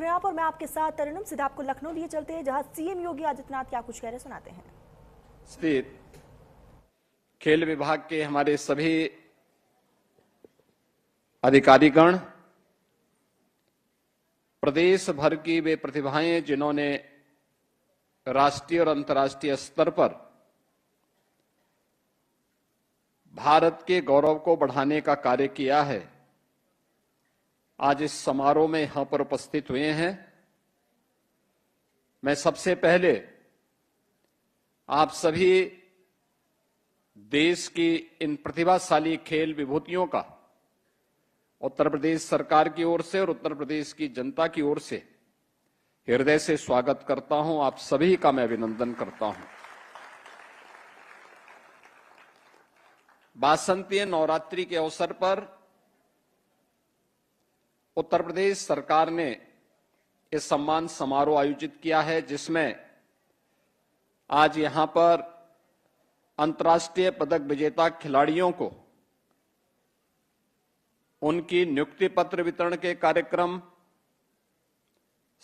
यहाँ पर मैं आपके साथ तरन्नुम सीधा आपको लखनऊ लिए चलते हैं, जहां सीएम योगी आदित्यनाथ क्या कुछ कह रहे सुनाते हैं। स्थित खेल विभाग के हमारे सभी अधिकारीगण, प्रदेश भर की वे प्रतिभाएं जिन्होंने राष्ट्रीय और अंतर्राष्ट्रीय स्तर पर भारत के गौरव को बढ़ाने का कार्य किया है, आज इस समारोह में यहां पर उपस्थित हुए हैं। मैं सबसे पहले आप सभी देश की इन प्रतिभाशाली खेल विभूतियों का उत्तर प्रदेश सरकार की ओर से और उत्तर प्रदेश की जनता की ओर से हृदय से स्वागत करता हूं। आप सभी का मैं अभिनंदन करता हूं। वासंतीय नवरात्रि के अवसर पर उत्तर प्रदेश सरकार ने इस सम्मान समारोह आयोजित किया है, जिसमें आज यहां पर अंतर्राष्ट्रीय पदक विजेता खिलाड़ियों को उनकी नियुक्ति पत्र वितरण के कार्यक्रम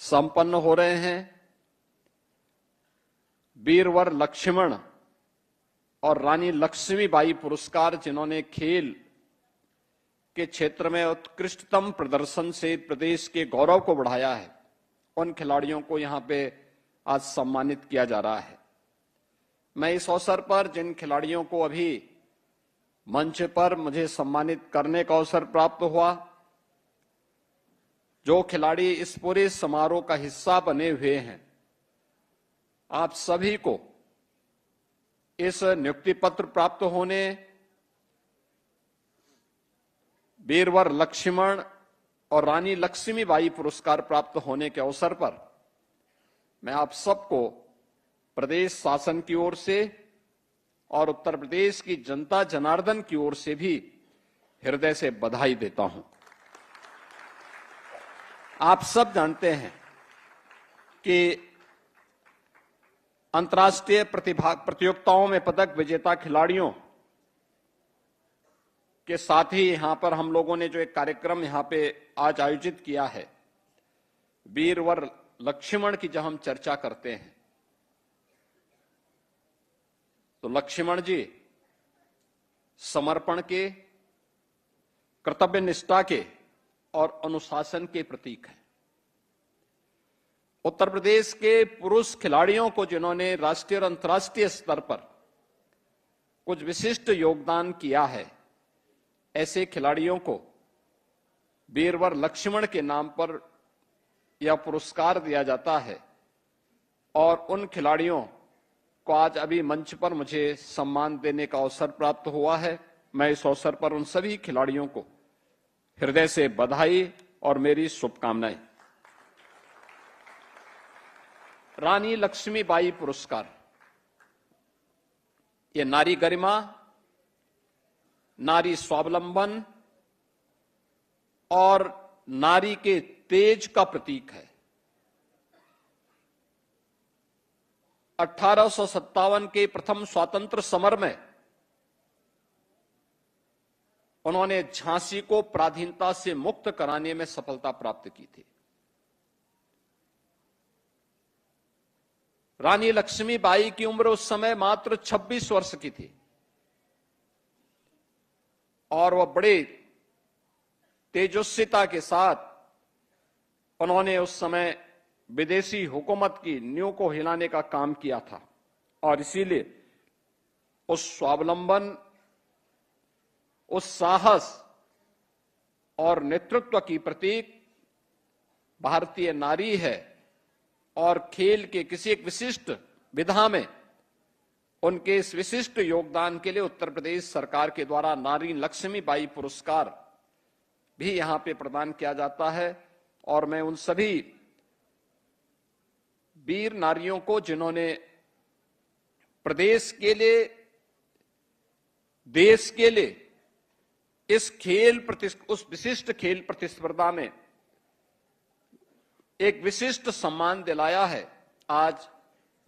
संपन्न हो रहे हैं। वीरवर लक्ष्मण और रानी लक्ष्मीबाई पुरस्कार, जिन्होंने खेल के क्षेत्र में उत्कृष्टतम प्रदर्शन से प्रदेश के गौरव को बढ़ाया है, उन खिलाड़ियों को यहां पे आज सम्मानित किया जा रहा है। मैं इस अवसर पर जिन खिलाड़ियों को अभी मंच पर मुझे सम्मानित करने का अवसर प्राप्त हुआ, जो खिलाड़ी इस पूरे समारोह का हिस्सा बने हुए हैं, आप सभी को इस नियुक्ति पत्र प्राप्त होने, वीरवर लक्ष्मण और रानी लक्ष्मीबाई पुरस्कार प्राप्त होने के अवसर पर मैं आप सबको प्रदेश शासन की ओर से और उत्तर प्रदेश की जनता जनार्दन की ओर से भी हृदय से बधाई देता हूं। आप सब जानते हैं कि अंतर्राष्ट्रीय प्रतियोगिताओं में पदक विजेता खिलाड़ियों के साथ ही यहां पर हम लोगों ने जो एक कार्यक्रम यहां पे आज आयोजित किया है, वीरवर लक्ष्मण की जब हम चर्चा करते हैं तो लक्ष्मण जी समर्पण के, कर्तव्य निष्ठा के और अनुशासन के प्रतीक हैं। उत्तर प्रदेश के पुरुष खिलाड़ियों को जिन्होंने राष्ट्रीय और अंतर्राष्ट्रीय स्तर पर कुछ विशिष्ट योगदान किया है, ऐसे खिलाड़ियों को वीरवर लक्ष्मण के नाम पर यह पुरस्कार दिया जाता है और उन खिलाड़ियों को आज अभी मंच पर मुझे सम्मान देने का अवसर प्राप्त हुआ है। मैं इस अवसर पर उन सभी खिलाड़ियों को हृदय से बधाई और मेरी शुभकामनाएं। रानी लक्ष्मीबाई पुरस्कार, ये नारी गरिमा, नारी स्वावलंबन और नारी के तेज का प्रतीक है। 1857 के प्रथम स्वातंत्र समर में उन्होंने झांसी को पराधीनता से मुक्त कराने में सफलता प्राप्त की थी। रानी लक्ष्मीबाई की उम्र उस समय मात्र 26 वर्ष की थी और वह बड़े तेजस्विता के साथ उन्होंने उस समय विदेशी हुकूमत की नींव को हिलाने का काम किया था और इसीलिए उस स्वावलंबन, उस साहस और नेतृत्व की प्रतीक भारतीय नारी है और खेल के किसी एक विशिष्ट विधा में उनके इस विशिष्ट योगदान के लिए उत्तर प्रदेश सरकार के द्वारा नारी लक्ष्मीबाई पुरस्कार भी यहां पे प्रदान किया जाता है। और मैं उन सभी वीर नारियों को जिन्होंने प्रदेश के लिए, देश के लिए उस विशिष्ट खेल प्रतिस्पर्धा में एक विशिष्ट सम्मान दिलाया है, आज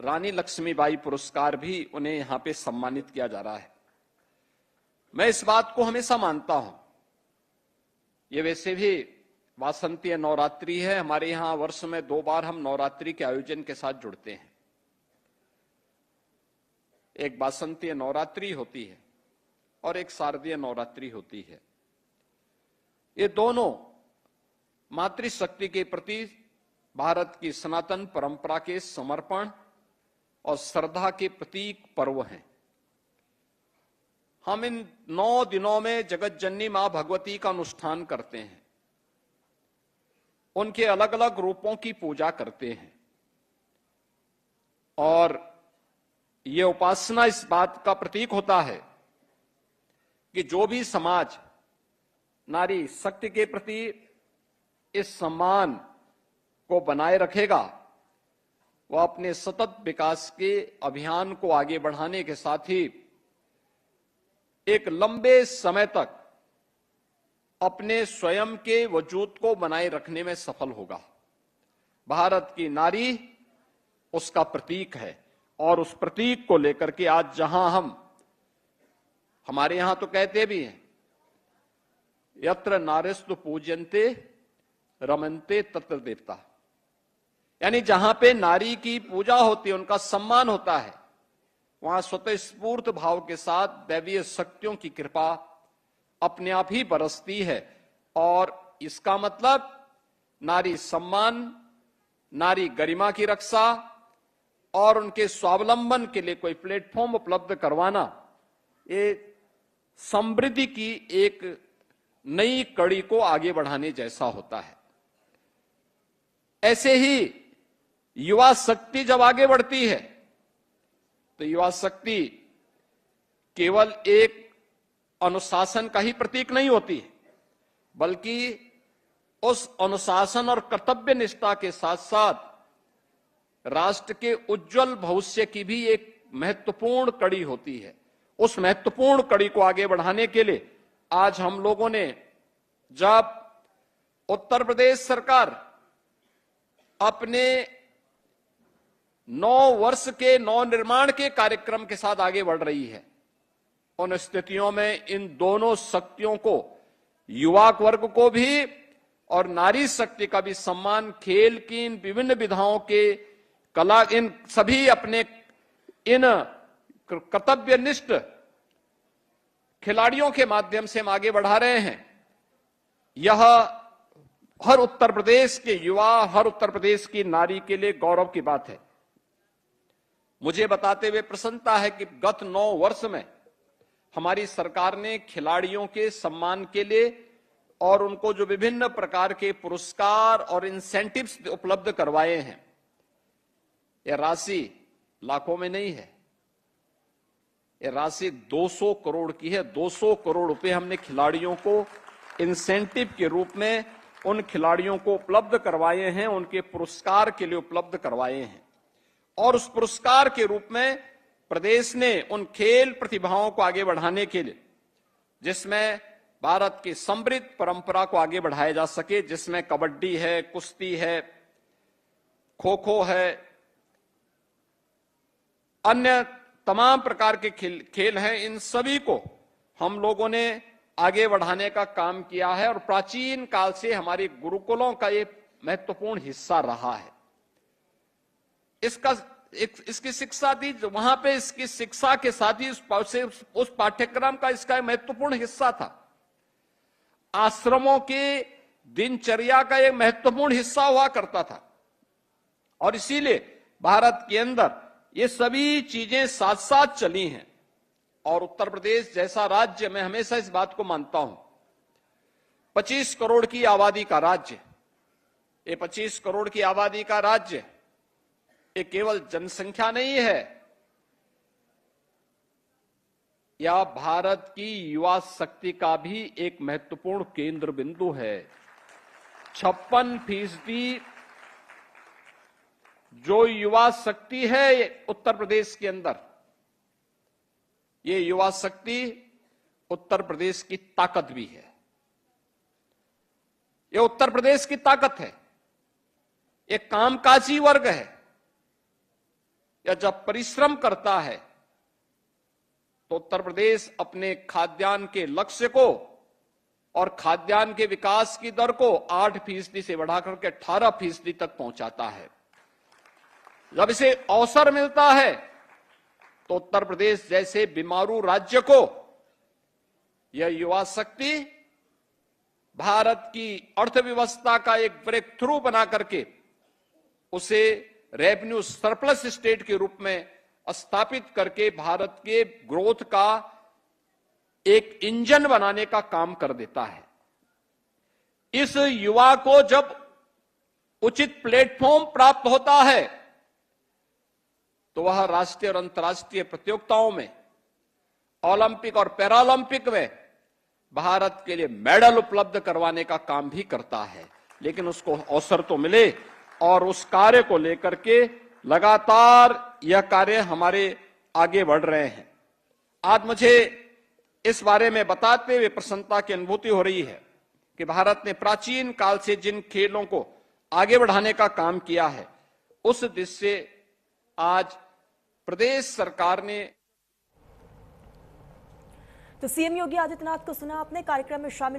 रानी लक्ष्मीबाई पुरस्कार भी उन्हें यहां पे सम्मानित किया जा रहा है। मैं इस बात को हमेशा मानता हूं, ये वैसे भी वासंतीय नवरात्रि है। हमारे यहां वर्ष में 2 बार हम नवरात्रि के आयोजन के साथ जुड़ते हैं। एक वासंतीय नवरात्रि होती है और एक शारदीय नवरात्रि होती है। ये दोनों मातृशक्ति के प्रति भारत की सनातन परंपरा के समर्पण और श्रद्धा के प्रतीक पर्व हैं। हम इन 9 दिनों में जगत जननी मां भगवती का अनुष्ठान करते हैं, उनके अलग अलग रूपों की पूजा करते हैं और ये उपासना इस बात का प्रतीक होता है कि जो भी समाज नारी शक्ति के प्रति इस सम्मान को बनाए रखेगा, वह अपने सतत विकास के अभियान को आगे बढ़ाने के साथ ही एक लंबे समय तक अपने स्वयं के वजूद को बनाए रखने में सफल होगा। भारत की नारी उसका प्रतीक है और उस प्रतीक को लेकर के आज जहां हमारे यहां तो कहते भी हैं, यत्र नारीस्तु पूज्यन्ते रमन्ते तत्र देवता, यानी जहां पे नारी की पूजा होती है, उनका सम्मान होता है, वहां स्वतः स्फूर्त भाव के साथ दैवीय शक्तियों की कृपा अपने आप ही बरसती है। और इसका मतलब नारी सम्मान, नारी गरिमा की रक्षा और उनके स्वावलंबन के लिए कोई प्लेटफॉर्म उपलब्ध करवाना, ये समृद्धि की एक नई कड़ी को आगे बढ़ाने जैसा होता है। ऐसे ही युवा शक्ति जब आगे बढ़ती है तो युवा शक्ति केवल एक अनुशासन का ही प्रतीक नहीं होती, बल्कि उस अनुशासन और कर्तव्य निष्ठा के साथ साथ राष्ट्र के उज्जवल भविष्य की भी एक महत्वपूर्ण कड़ी होती है। उस महत्वपूर्ण कड़ी को आगे बढ़ाने के लिए आज हम लोगों ने, जब उत्तर प्रदेश सरकार अपने 9 वर्ष के नवनिर्माण के कार्यक्रम के साथ आगे बढ़ रही है, उन स्थितियों में इन दोनों शक्तियों को, युवा वर्ग को भी और नारी शक्ति का भी सम्मान खेल की इन विभिन्न विधाओं के कला, इन सभी अपने इन कर्तव्यनिष्ठ खिलाड़ियों के माध्यम से हम आगे बढ़ा रहे हैं। यह हर उत्तर प्रदेश के युवा, हर उत्तर प्रदेश की नारी के लिए गौरव की बात है। मुझे बताते हुए प्रसन्नता है कि गत 9 वर्ष में हमारी सरकार ने खिलाड़ियों के सम्मान के लिए और उनको जो विभिन्न प्रकार के पुरस्कार और इंसेंटिव्स उपलब्ध करवाए हैं, यह राशि लाखों में नहीं है, यह राशि 200 करोड़ की है। 200 करोड़ रुपए हमने खिलाड़ियों को इंसेंटिव के रूप में उन खिलाड़ियों को उपलब्ध करवाए हैं, उनके पुरस्कार के लिए उपलब्ध करवाए हैं। और उस पुरस्कार के रूप में प्रदेश ने उन खेल प्रतिभाओं को आगे बढ़ाने के लिए, जिसमें भारत की समृद्ध परंपरा को आगे बढ़ाया जा सके, जिसमें कबड्डी है, कुश्ती है, खो खो है, अन्य तमाम प्रकार के खेल हैं, इन सभी को हम लोगों ने आगे बढ़ाने का काम किया है और प्राचीन काल से हमारे गुरुकुलों का ये महत्वपूर्ण हिस्सा रहा है। इसकी शिक्षा दी, वहां पे इसकी शिक्षा के साथ ही उस पाठ्यक्रम का इसका महत्वपूर्ण हिस्सा था। आश्रमों के दिनचर्या का एक महत्वपूर्ण हिस्सा हुआ करता था और इसीलिए भारत के अंदर ये सभी चीजें साथ साथ चली हैं। और उत्तर प्रदेश जैसा राज्य, मैं हमेशा इस बात को मानता हूं, 25 करोड़ की आबादी का राज्य, ये 25 करोड़ की आबादी का राज्य ये केवल जनसंख्या नहीं है, यह भारत की युवा शक्ति का भी एक महत्वपूर्ण केंद्र बिंदु है। 56% जो युवा शक्ति है उत्तर प्रदेश के अंदर, ये युवा शक्ति उत्तर प्रदेश की ताकत भी है। ये उत्तर प्रदेश की ताकत है। एक कामकाजी वर्ग है। यह जब परिश्रम करता है तो उत्तर प्रदेश अपने खाद्यान्न के लक्ष्य को और खाद्यान्न के विकास की दर को 8% से बढ़ाकर के 18% तक पहुंचाता है। जब इसे अवसर मिलता है तो उत्तर प्रदेश जैसे बीमारू राज्य को यह युवा शक्ति भारत की अर्थव्यवस्था का एक ब्रेक थ्रू बना करके उसे रेवेन्यू सरप्लस स्टेट के रूप में स्थापित करके भारत के ग्रोथ का एक इंजन बनाने का काम कर देता है। इस युवा को जब उचित प्लेटफॉर्म प्राप्त होता है तो वह राष्ट्रीय और अंतर्राष्ट्रीय प्रतियोगिताओं में, ओलंपिक और पैरालंपिक में भारत के लिए मेडल उपलब्ध करवाने का काम भी करता है। लेकिन उसको अवसर तो मिले और उस कार्य को लेकर के लगातार यह कार्य हमारे आगे बढ़ रहे हैं। आज मुझे इस बारे में बताते हुए प्रसन्नता की अनुभूति हो रही है कि भारत ने प्राचीन काल से जिन खेलों को आगे बढ़ाने का काम किया है उस दिशा से आज प्रदेश सरकार ने। तो सीएम योगी आदित्यनाथ को सुना आपने कार्यक्रम में शामिल